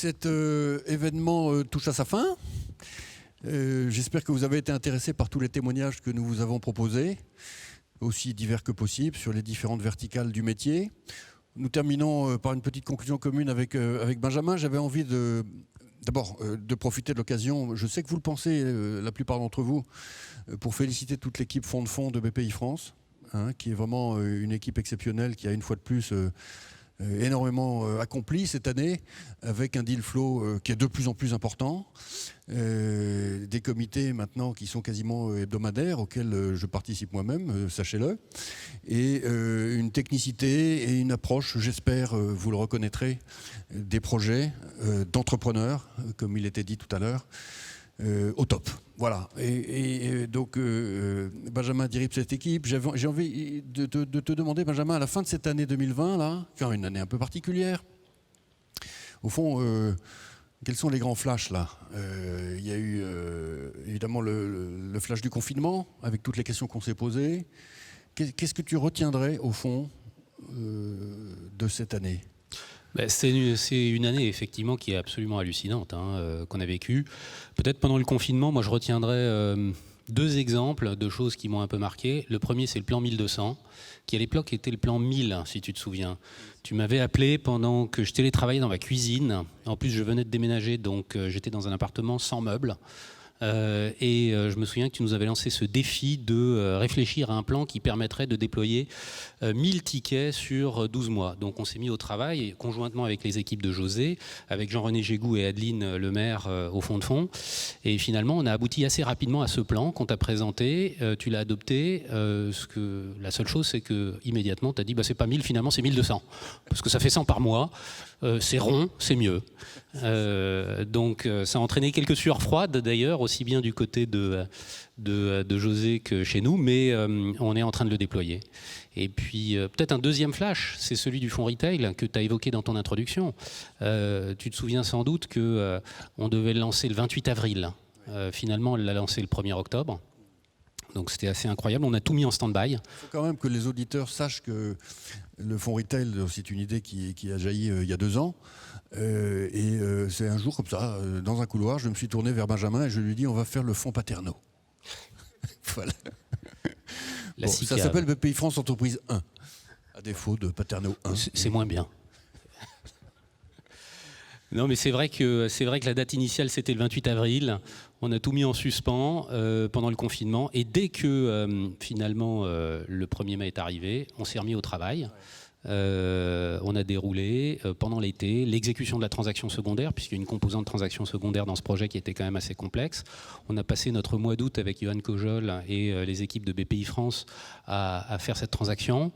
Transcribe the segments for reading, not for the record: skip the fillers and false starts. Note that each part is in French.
Cet événement touche à sa fin. J'espère que vous avez été intéressés par tous les témoignages que nous vous avons proposés, aussi divers que possible, sur les différentes verticales du métier. Nous terminons par une petite conclusion commune avec Benjamin. J'avais envie d'abord de profiter de l'occasion, je sais que vous le pensez, la plupart d'entre vous, pour féliciter toute l'équipe Fonds de Fonds de BPI France, qui est vraiment une équipe exceptionnelle, qui a une fois de plus énormément accompli cette année, avec un deal flow qui est de plus en plus important, des comités maintenant qui sont quasiment hebdomadaires, auxquels je participe moi-même, sachez-le, et une technicité et une approche, j'espère, vous le reconnaîtrez, des projets d'entrepreneurs, comme il était dit tout à l'heure, au top. Voilà. Et donc, Benjamin dirige cette équipe. J'ai envie de te demander, Benjamin, à la fin de cette année 2020, là, qui est une année un peu particulière, au fond, quels sont les grands flashs, là ? Il y a eu, évidemment, le flash du confinement, avec toutes les questions qu'on s'est posées. Qu'est-ce que tu retiendrais, au fond, de cette année ? C'est une année effectivement qui est absolument hallucinante qu'on a vécue. Peut-être pendant le confinement, moi je retiendrai deux exemples de choses qui m'ont un peu marqué. Le premier, c'est le plan 1200, qui à l'époque était le plan 1000, si tu te souviens. Tu m'avais appelé pendant que je télétravaillais dans ma cuisine. En plus, je venais de déménager, donc j'étais dans un appartement sans meubles. Je me souviens que tu nous avais lancé ce défi de réfléchir à un plan qui permettrait de déployer 1000 tickets sur 12 mois. Donc on s'est mis au travail, conjointement avec les équipes de José, avec Jean-René Gégou et Adeline Lemaire au fond de fond. Et finalement, on a abouti assez rapidement à ce plan qu'on t'a présenté. Tu l'as adopté. La seule chose, c'est que immédiatement, tu as dit c'est pas 1000, finalement, c'est 1200. Parce que ça fait 100 par mois. C'est rond, c'est mieux. Donc ça a entraîné quelques sueurs froides d'ailleurs, aussi bien du côté de José que chez nous, mais on est en train de le déployer. Et puis peut-être un deuxième flash, c'est celui du fonds retail que tu as évoqué dans ton introduction. Tu te souviens sans doute qu'on devait le lancer le 28 avril. Finalement, on l'a lancé le 1er octobre. Donc c'était assez incroyable, on a tout mis en stand-by. Il faut quand même que les auditeurs sachent que le fonds retail, c'est une idée qui a jailli il y a 2 ans. C'est un jour comme ça, dans un couloir, je me suis tourné vers Benjamin et je lui ai dit on va faire le fonds Paterno. Voilà. Bon, ça s'appelle BPI France Entreprise 1, à défaut de Paterno 1. C'est moins bien. Non, mais c'est vrai que la date initiale, c'était le 28 avril. On a tout mis en suspens pendant le confinement. Et dès que, finalement, le 1er mai est arrivé, on s'est remis au travail. On a déroulé pendant l'été l'exécution de la transaction secondaire, puisqu'il y a une composante de transaction secondaire dans ce projet qui était quand même assez complexe. On a passé notre mois d'août avec Johan Cojol et les équipes de BPI France à faire cette transaction.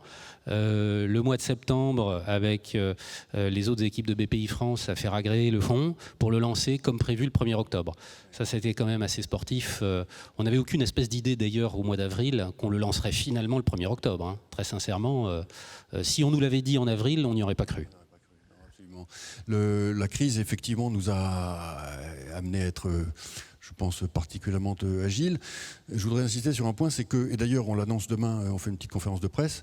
Le mois de septembre, avec les autres équipes de BPI France, à faire agréer le fonds pour le lancer comme prévu le 1er octobre. Ça, c'était quand même assez sportif. On n'avait aucune espèce d'idée d'ailleurs au mois d'avril qu'on le lancerait finalement le 1er octobre. Très sincèrement, si on nous l'avait dit en avril, on n'y aurait pas cru. Absolument. La crise, effectivement, nous a amené à être, je pense, particulièrement agile. Je voudrais insister sur un point, c'est que, et d'ailleurs on l'annonce demain, on fait une petite conférence de presse,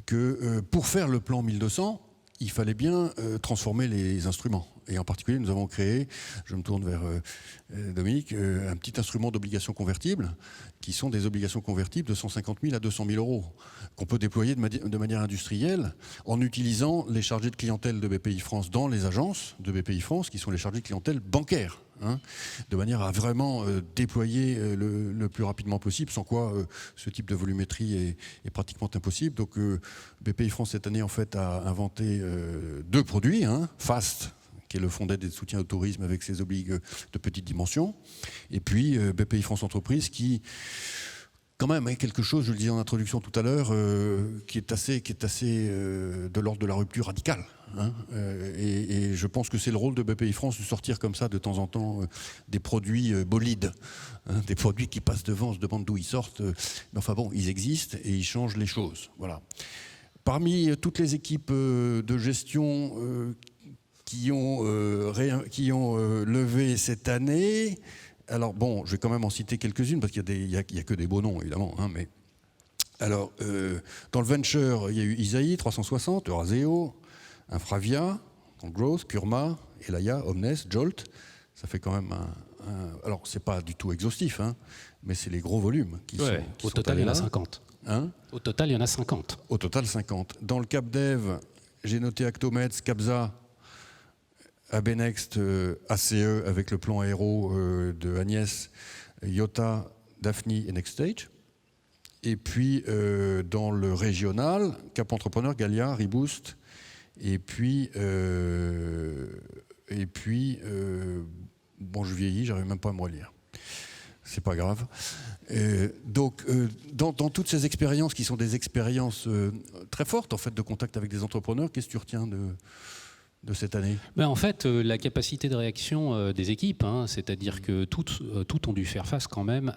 que pour faire le plan 1200, il fallait bien transformer les instruments. Et en particulier, nous avons créé, je me tourne vers Dominique, un petit instrument d'obligations convertibles, qui sont des obligations convertibles de 150 000 à 200 000 euros, qu'on peut déployer de manière industrielle en utilisant les chargés de clientèle de BPI France dans les agences de BPI France, qui sont les chargés de clientèle bancaires, de manière à vraiment déployer le plus rapidement possible, sans quoi ce type de volumétrie est pratiquement impossible. Donc BPI France, cette année, en fait, a inventé 2 produits, Fast, qui est le fonds d'aide et de soutien au tourisme avec ses obligues de petite dimension, et puis BPI France Entreprise qui, quand même, est quelque chose, je le disais en introduction tout à l'heure, qui est assez de l'ordre de la rupture radicale. Et je pense que c'est le rôle de BPI France de sortir comme ça de temps en temps des produits bolides, des produits qui passent devant, on se demande d'où ils sortent, mais enfin bon, ils existent et ils changent les choses. Voilà. Parmi toutes les équipes de gestion qui ont levé cette année. Alors bon, je vais quand même en citer quelques-unes parce qu'il y a que des beaux noms évidemment. Mais alors dans le venture, il y a eu Isaïe 360, Euraseo, Infravia, dans le growth, Kurma, Elaya, Omnes, Jolt. Ça fait quand même alors, c'est pas du tout exhaustif, hein, mais c'est les gros volumes qui sont. Au total, il y en a 50. Hein ? Au total, il y en a 50. Au total, 50. Dans le CapDev, j'ai noté Actomeds, Capsa, Abenext, ACE avec le plan aéro de Agnès, Iota, Daphne et Nextstage. Et puis, dans le régional, Cap Entrepreneur, Gallia, Reboost. Et puis, bon, je vieillis, j'arrive même pas à me relire. C'est pas grave. Donc, dans toutes ces expériences qui sont des expériences très fortes en fait de contact avec des entrepreneurs, qu'est-ce que tu retiens de cette année ? En fait, la capacité de réaction des équipes, hein, c'est-à-dire que toutes ont dû faire face quand même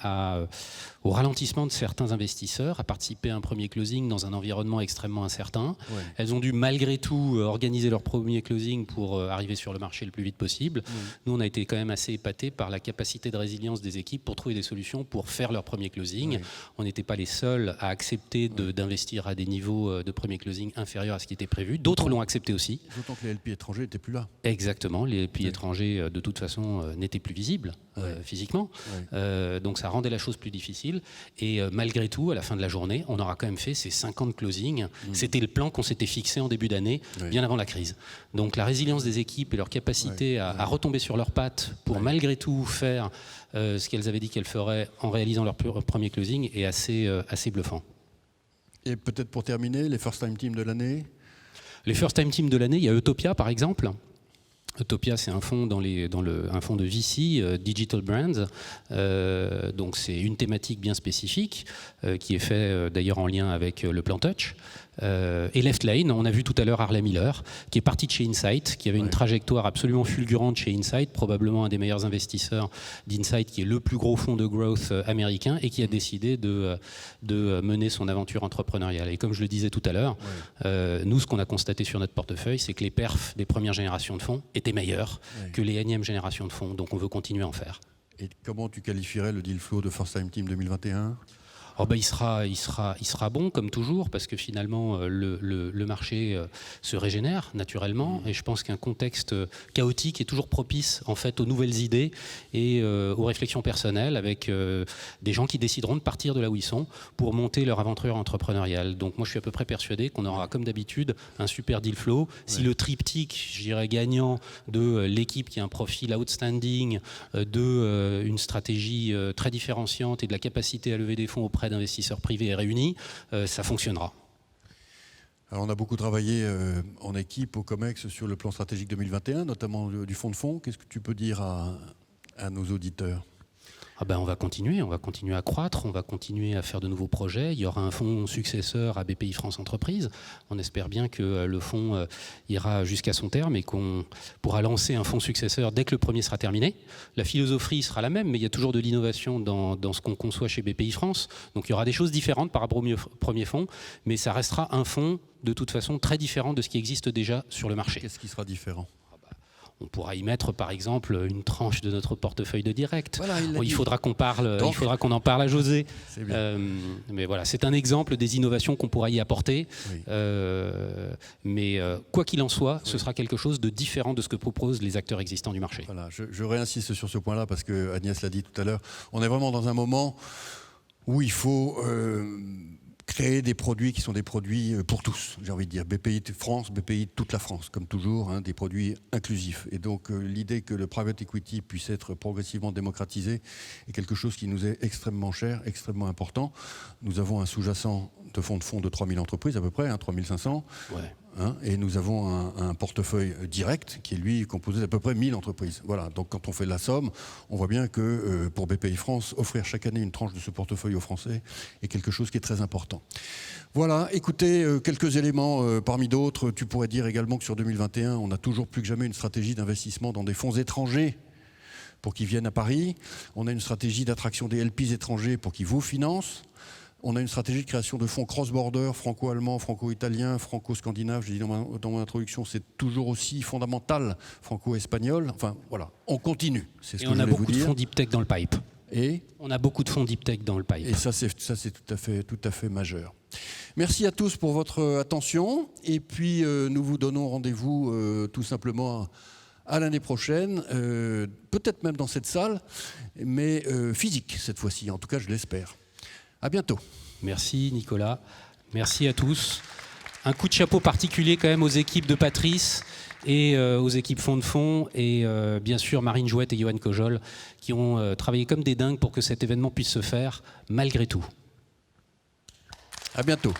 au ralentissement de certains investisseurs, à participer à un premier closing dans un environnement extrêmement incertain. Ouais. Elles ont dû malgré tout organiser leur premier closing pour arriver sur le marché le plus vite possible. Ouais. Nous, on a été quand même assez épatés par la capacité de résilience des équipes pour trouver des solutions pour faire leur premier closing. Ouais. On n'était pas les seuls à accepter d'investir à des niveaux de premier closing inférieurs à ce qui était prévu. D'autres l'ont accepté aussi. D'autant que les LP étrangers n'étaient plus là. Exactement, les LP étrangers de toute façon n'étaient plus visibles physiquement. Donc ça rendait la chose plus difficile. Et malgré tout, à la fin de la journée, on aura quand même fait ces 50 closings. C'était le plan qu'on s'était fixé en début d'année, bien avant la crise. Donc la résilience des équipes et leur capacité à retomber sur leurs pattes pour malgré tout faire ce qu'elles avaient dit qu'elles feraient en réalisant leur premier closing est assez bluffant. Et peut-être pour terminer, les First Time Team de l'année ? Les First Time Team de l'année, il y a Utopia par exemple. Utopia, c'est un fonds un fonds de VC, Digital Brands. Donc c'est une thématique bien spécifique qui est fait d'ailleurs en lien avec le plan Touch. Et Left Lane, on a vu tout à l'heure Harley Miller, qui est parti de chez Insight, qui avait une trajectoire absolument fulgurante chez Insight, probablement un des meilleurs investisseurs d'Insight, qui est le plus gros fonds de growth américain, et qui a décidé de mener son aventure entrepreneuriale. Et comme je le disais tout à l'heure, nous, ce qu'on a constaté sur notre portefeuille, c'est que les perfs des premières générations de fonds étaient meilleurs que les énièmes générations de fonds. Donc on veut continuer à en faire. Et comment tu qualifierais le deal flow de First Time Team 2021 ? Il sera bon comme toujours parce que finalement le marché se régénère naturellement et je pense qu'un contexte chaotique est toujours propice en fait aux nouvelles idées et aux réflexions personnelles avec des gens qui décideront de partir de là où ils sont pour monter leur aventure entrepreneuriale. Donc moi je suis à peu près persuadé qu'on aura comme d'habitude un super deal flow. Si le triptyque, je dirais gagnant de l'équipe qui a un profil outstanding, de une stratégie très différenciante et de la capacité à lever des fonds auprès d'investisseurs privés réunis, ça fonctionnera. Alors on a beaucoup travaillé en équipe au COMEX sur le plan stratégique 2021, notamment du fonds de fonds. Qu'est-ce que tu peux dire à nos auditeurs ? On va continuer à croître, on va continuer à faire de nouveaux projets. Il y aura un fonds successeur à BPI France Entreprises. On espère bien que le fonds ira jusqu'à son terme et qu'on pourra lancer un fonds successeur dès que le premier sera terminé. La philosophie sera la même, mais il y a toujours de l'innovation dans ce qu'on conçoit chez BPI France. Donc il y aura des choses différentes par rapport au premier fonds, mais ça restera un fonds de toute façon très différent de ce qui existe déjà sur le marché. Qu'est-ce qui sera différent ? On pourra y mettre, par exemple, une tranche de notre portefeuille de direct. Voilà, il faudra qu'on en parle à José. Mais voilà, c'est un exemple des innovations qu'on pourra y apporter. Oui. Mais quoi qu'il en soit, ce sera quelque chose de différent de ce que proposent les acteurs existants du marché. Voilà, je réinsiste sur ce point-là parce que Agnès l'a dit tout à l'heure. On est vraiment dans un moment où il faut créer des produits qui sont des produits pour tous, j'ai envie de dire. BPI France, BPI toute la France, comme toujours, des produits inclusifs. Et donc l'idée que le private equity puisse être progressivement démocratisé est quelque chose qui nous est extrêmement cher, extrêmement important. Nous avons un sous-jacent de fonds de 3000 entreprises à peu près, 3500. Ouais. Et nous avons un portefeuille direct qui est lui composé d'à peu près 1000 entreprises. Voilà, donc quand on fait la somme, on voit bien que pour BPI France, offrir chaque année une tranche de ce portefeuille aux Français est quelque chose qui est très important. Voilà, écoutez, quelques éléments parmi d'autres. Tu pourrais dire également que sur 2021, on a toujours plus que jamais une stratégie d'investissement dans des fonds étrangers pour qu'ils viennent à Paris. On a une stratégie d'attraction des LPs étrangers pour qu'ils vous financent. On a une stratégie de création de fonds cross-border, franco-allemand, franco-italien, franco-scandinave. J'ai dit dans mon introduction, c'est toujours aussi fondamental, franco-espagnol. Enfin, voilà, on continue. C'est ce que je voulais vous dire. Et on a beaucoup de fonds deep tech dans le pipe. Et on a beaucoup de fonds deep tech dans le pipe. Et ça, c'est tout à fait majeur. Merci à tous pour votre attention. Et puis, nous vous donnons rendez-vous tout simplement À l'année prochaine, peut-être même dans cette salle, mais physique cette fois-ci, en tout cas je l'espère. À bientôt. Merci Nicolas, merci à tous. Un coup de chapeau particulier quand même aux équipes de Patrice et aux équipes Fond de Fond et bien sûr Marine Jouette et Johan Cojol qui ont travaillé comme des dingues pour que cet événement puisse se faire malgré tout. À bientôt.